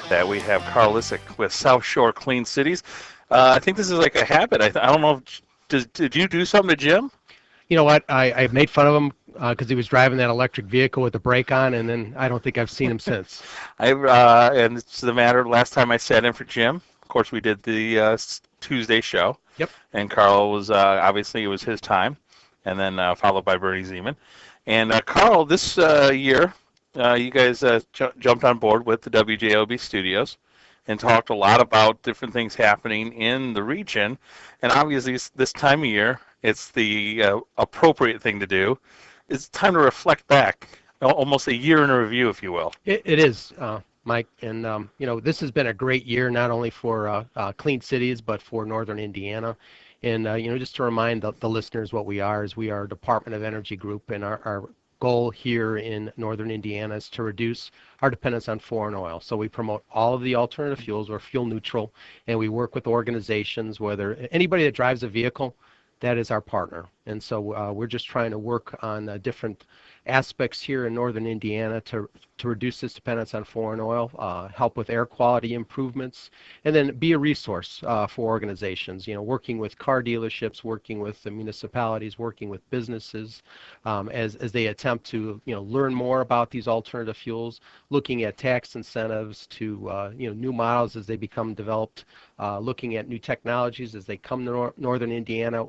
that we have Carl Lisik with South Shore Clean Cities. I think this is like a habit. I don't know. Did you do something to Jim? You know what? I made fun of him because he was driving that electric vehicle with the brake on, and then I don't think I've seen him since. And it's the matter. Last time I sat in for Jim, of course, we did the Tuesday show. Yep. And Carl was obviously it was his time, and then followed by Bernie Zeman. And Carl, this year, you guys jumped on board with the WJOB studios and talked a lot about different things happening in the region. And obviously, this time of year, it's the appropriate thing to do. It's time to reflect back, almost a year in a review, if you will. It is, Mike, and this has been a great year, not only for Clean Cities, but for Northern Indiana. And just to remind the listeners what we are a Department of Energy group, and our goal here in Northern Indiana is to reduce our dependence on foreign oil. So we promote all of the alternative fuels. We're fuel neutral, and we work with organizations, whether anybody that drives a vehicle, that is our partner. And so we're just trying to work on different aspects here in Northern Indiana to reduce this dependence on foreign oil, help with air quality improvements, and then be a resource for organizations, working with car dealerships, working with the municipalities, working with businesses as they attempt to learn more about these alternative fuels, looking at tax incentives to new models as they become developed, looking at new technologies as they come to Northern Indiana,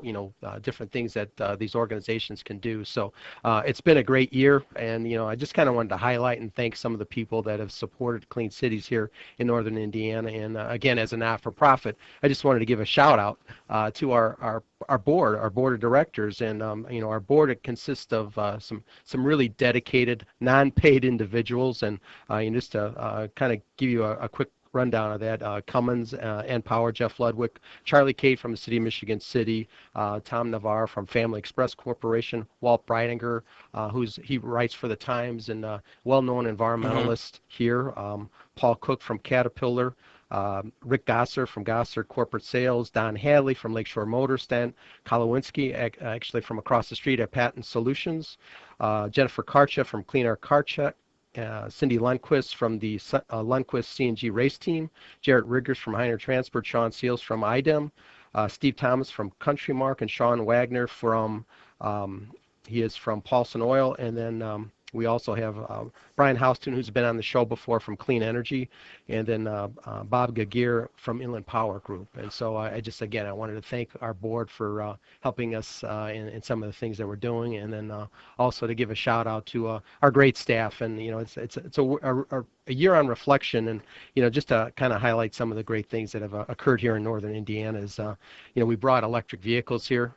different things that these organizations can do. So it's been a great year, and I just kind of wanted to highlight and thank some of the people that have supported Clean Cities here in Northern Indiana. And again, as a not-for-profit, I just wanted to give a shout out to our board of directors, and our board, it consists of some really dedicated, non-paid individuals, and just to kind of give you a quick rundown of that: Cummins and Power, Jeff Ludwig, Charlie Kate from the City of Michigan City, Tom Navarre from Family Express Corporation, Walt Breidinger, he writes for the Times and well-known environmentalist here, Paul Cook from Caterpillar, Rick Gosser from Gosser Corporate Sales, Don Hadley from Lakeshore Motor, Stan Kolowinski actually from across the street at Patent Solutions, Jennifer Karcha from Clean Air Karcha, Cindy Lundquist from the Lundquist CNG race team, Jarrett Riggers from Heiner Transport, Sean Seals from IDEM, Steve Thomas from Country Mark, and Sean Wagner from he is from Paulson Oil, and then we also have Brian Houston, who's been on the show before, from Clean Energy, and then Bob Gagir from Inland Power Group. And so I wanted to thank our board for helping us in some of the things that we're doing, and then also to give a shout out to our great staff. And it's a year on reflection, and just to kind of highlight some of the great things that have occurred here in Northern Indiana is we brought electric vehicles here,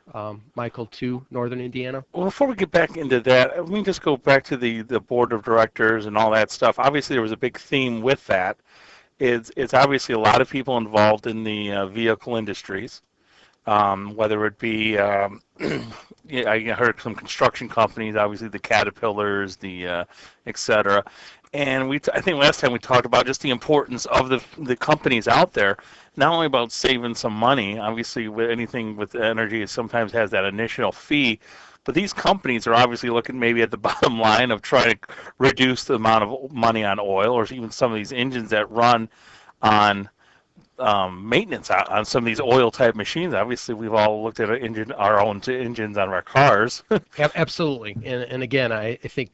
Michael, to Northern Indiana. Well, before we get back into that, let me just go back to the board of directors and all that stuff. Obviously, there was a big theme with that. It's obviously a lot of people involved in the vehicle industries, whether it be I heard some construction companies, obviously the Caterpillars, the et cetera. And I think last time we talked about just the importance of the companies out there, not only about saving some money. Obviously, with anything with energy, it sometimes has that initial fee. But these companies are obviously looking maybe at the bottom line of trying to reduce the amount of money on oil, or even some of these engines that run on maintenance on some of these oil-type machines. Obviously, we've all looked at our own engines on our cars. Absolutely, and again, I think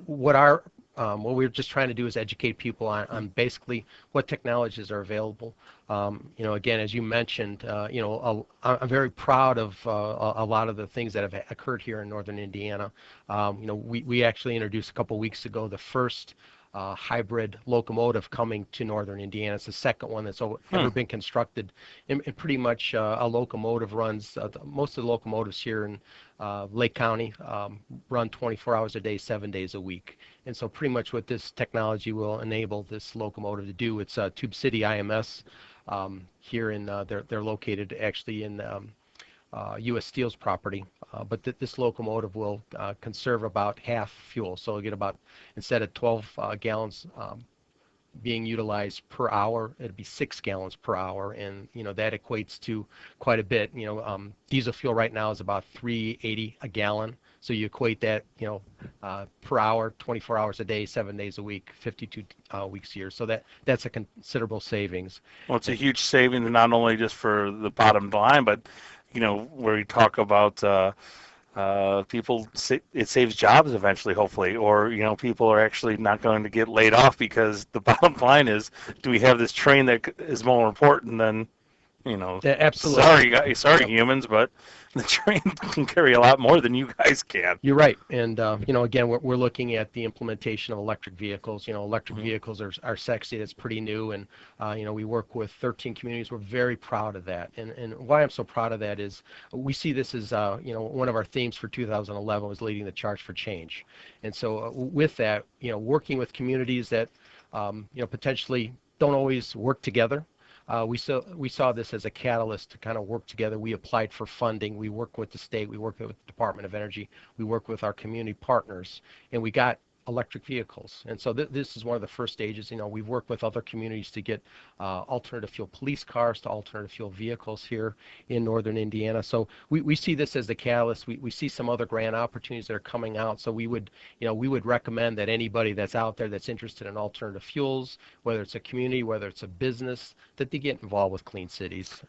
what we're just trying to do is educate people on basically what technologies are available. Again, as you mentioned, I'm very proud of a lot of the things that have occurred here in Northern Indiana. We actually introduced a couple weeks ago the first hybrid locomotive coming to Northern Indiana. It's the second one that's ever been constructed. And pretty much a locomotive runs, most of the locomotives here in Lake County run 24 hours a day, 7 days a week. And so pretty much what this technology will enable this locomotive to do, it's Tube City IMS here in, they're located actually in U.S. Steel's property, but this locomotive will conserve about half fuel. So you'll get about, instead of 12 gallons being utilized per hour, it'd be 6 gallons per hour, and that equates to quite a bit. Diesel fuel right now is about 3.80 a gallon. So you equate that, per hour, 24 hours a day, 7 days a week, 52 weeks a year. So that's a considerable savings. Well, it's a huge savings, not only just for the bottom line, but where you talk about people, it saves jobs eventually, hopefully, or people are actually not going to get laid off because the bottom line is, do we have this train that is more important than Yeah, absolutely. sorry guys, sorry Yep. humans, but the train can carry a lot more than you guys can. You're right, and again, we're looking at the implementation of electric vehicles. Electric Mhm. vehicles are sexy. That's pretty new, and we work with 13 communities. We're very proud of that, and why I'm so proud of that is we see this as one of our themes for 2011 was leading the charge for change, and so with that, working with communities that potentially don't always work together. We saw this as a catalyst to kind of work together. We applied for funding. We worked with the state. We worked with the Department of Energy. We worked with our community partners, and we got electric vehicles. And so this is one of the first stages. We've worked with other communities to get alternative fuel police cars to alternative fuel vehicles here in northern Indiana. So we see this as the catalyst. We see some other grant opportunities that are coming out. So we would recommend that anybody that's out there that's interested in alternative fuels, whether it's a community, whether it's a business, that they get involved with Clean Cities.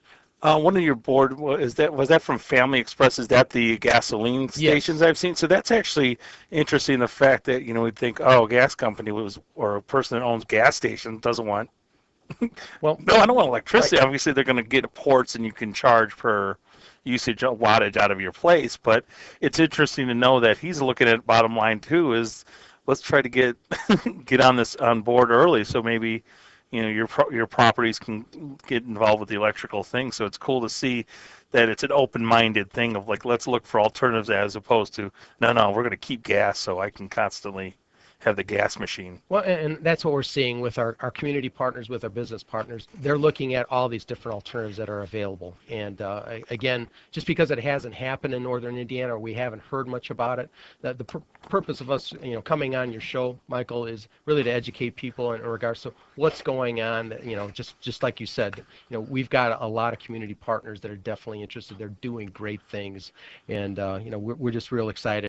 One of your board was that from Family Express? Is that the gasoline stations Yes. I've seen? So that's actually interesting. The fact that we'd think, oh, a gas company was or a person that owns gas station doesn't want. Well, No, I don't want right. electricity. Obviously, they're going to get ports, and you can charge per usage wattage out of your place. But it's interesting to know that he's looking at bottom line too. Is let's try to get get on this on board early, so maybe your properties can get involved with the electrical thing. So it's cool to see that it's an open-minded thing of like, let's look for alternatives as opposed to no, we're going to keep gas so I can constantly have the gas machine. Well, and that's what we're seeing with our community partners, with our business partners. They're looking at all these different alternatives that are available. And again, just because it hasn't happened in northern Indiana or we haven't heard much about it, the purpose of us, coming on your show, Michael, is really to educate people in regards to what's going on. Just like you said, we've got a lot of community partners that are definitely interested. They're doing great things, and we're just real excited.